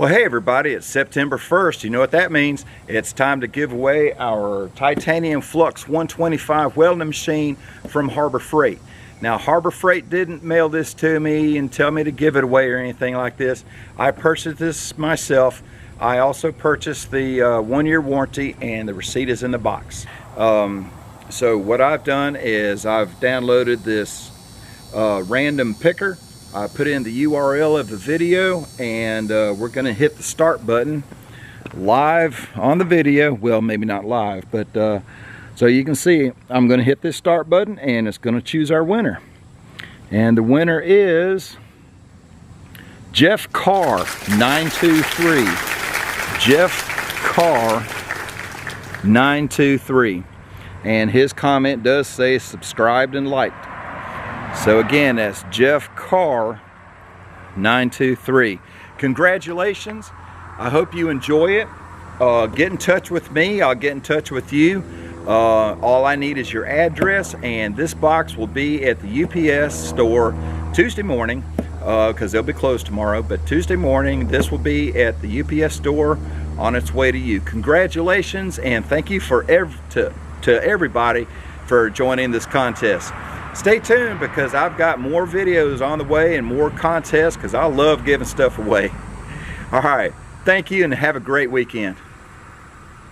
Well, hey everybody, it's September 1st. You know what that means. It's time to give away our Titanium Flux 125 welding machine from Harbor Freight. Now, Harbor Freight didn't mail this to me and tell me to give it away or anything like this. I purchased this myself. I also purchased the 1-year warranty, and the receipt is in the box. So what I've done is I've downloaded this random picker. I put in the URL of the video, and we're going to hit the start button live on the video. Well, maybe not live, but so you can see I'm going to hit this start button, and it's going to choose our winner. And the winner is Jeff Carr 923. Jeff Carr 923, and his comment does say subscribed and liked. So again, that's Jeff Carr 923. Congratulations. I hope you enjoy it. Get in touch with me. I'll get in touch with you. All I need is your address, and this box will be at the UPS store Tuesday morning, because they'll be closed tomorrow, but Tuesday morning this will be at the UPS store on its way to you. Congratulations, and thank you to everybody for joining this contest. Stay tuned, because I've got more videos on the way and more contests, because I love giving stuff away. All right, thank you, and have a great weekend.